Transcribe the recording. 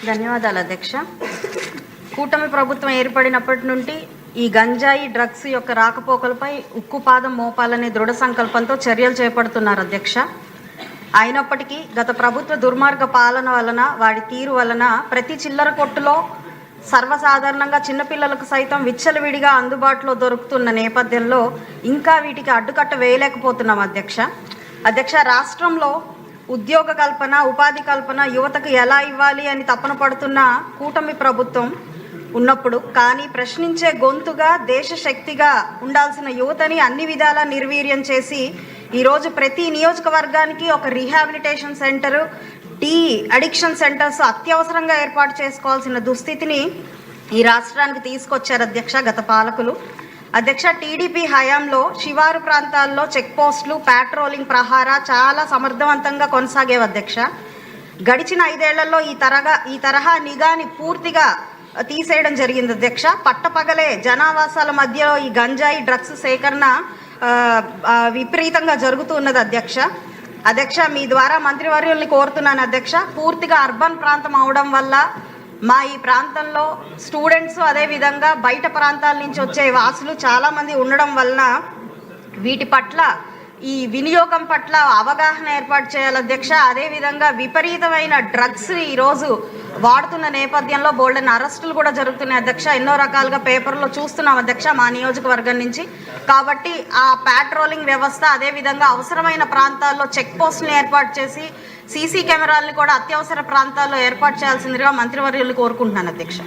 ధన్యవాదాలు అధ్యక్ష. కూటమి ప్రభుత్వం ఏర్పడినప్పటి నుండి ఈ గంజాయి డ్రగ్స్ యొక్క రాకపోకలపై ఉక్కుపాదం మోపాలనే దృఢ సంకల్పంతో చర్యలు చేపడుతున్నారు అధ్యక్ష. అయినప్పటికీ గత ప్రభుత్వ దుర్మార్గ పాలన వలన, వాడి తీరు వలన ప్రతి చిల్లర కొట్టులో సర్వసాధారణంగా చిన్నపిల్లలకు సైతం విచ్చలవిడిగా అందుబాటులో దొరుకుతున్న నేపథ్యంలో ఇంకా వీటికి అడ్డుకట్ట వేయలేకపోతున్నాం అధ్యక్ష. రాష్ట్రంలో ఉద్యోగ కల్పన, ఉపాధి కల్పన యువతకు ఎలా ఇవ్వాలి అని తపన పడుతున్న కూటమి ప్రభుత్వం ఉన్నప్పుడు కానీ ప్రశ్నించే గొంతుగా, దేశ శక్తిగా ఉండాల్సిన యువతని అన్ని విధాలా నిర్వీర్యం చేసి ఈరోజు ప్రతి నియోజకవర్గానికి ఒక రీహాబిలిటేషన్ సెంటరు, అడిక్షన్ సెంటర్స్ అత్యవసరంగా ఏర్పాటు చేసుకోవాల్సిన దుస్థితిని ఈ రాష్ట్రానికి తీసుకొచ్చారు అధ్యక్ష గత పాలకులు. అధ్యక్ష, టీడీపీ హయాంలో శివారు ప్రాంతాల్లో చెక్ పోస్టులు, పాట్రోలింగ్ ప్రహారా చాలా సమర్థవంతంగా కొనసాగేవి అధ్యక్ష. గడిచిన 5 ఏళ్లలో ఈ తరహా నిఘాని పూర్తిగా తీసేయడం జరిగింది అధ్యక్ష. పట్టపగలే జనావాసాల మధ్య ఈ గంజాయి డ్రగ్స్ సేకరణ విపరీతంగా జరుగుతూ ఉన్నది అధ్యక్ష. మీ ద్వారా మంత్రివర్యుల్ని కోరుతున్నాను అధ్యక్ష, పూర్తిగా అర్బన్ ప్రాంతం అవడం వల్ల మా ఈ ప్రాంతంలో స్టూడెంట్స్, అదేవిధంగా బయట ప్రాంతాల నుంచి వచ్చే వాసులు చాలామంది ఉండడం వలన వీటి పట్ల, ఈ వినియోగం పట్ల అవగాహన ఏర్పాటు చేయాలి అధ్యక్ష. అదేవిధంగా విపరీతమైన డ్రగ్స్ ఈరోజు వాడుతున్న నేపథ్యంలో బోల్డెన్ అరెస్టులు కూడా జరుగుతున్నాయి అధ్యక్ష. ఎన్నో రకాలుగా పేపర్లో చూస్తున్నాం అధ్యక్ష మా నియోజకవర్గం నుంచి. కాబట్టి ఆ పాట్రోలింగ్ వ్యవస్థ, అదేవిధంగా అవసరమైన ప్రాంతాల్లో చెక్ పోస్టులను ఏర్పాటు చేసి సీసీ కెమెరాలను కూడా అత్యవసర ప్రాంతాల్లో ఏర్పాటు చేయాల్సిందిగా మంత్రివర్యులు కోరుకుంటున్నాను అధ్యక్ష.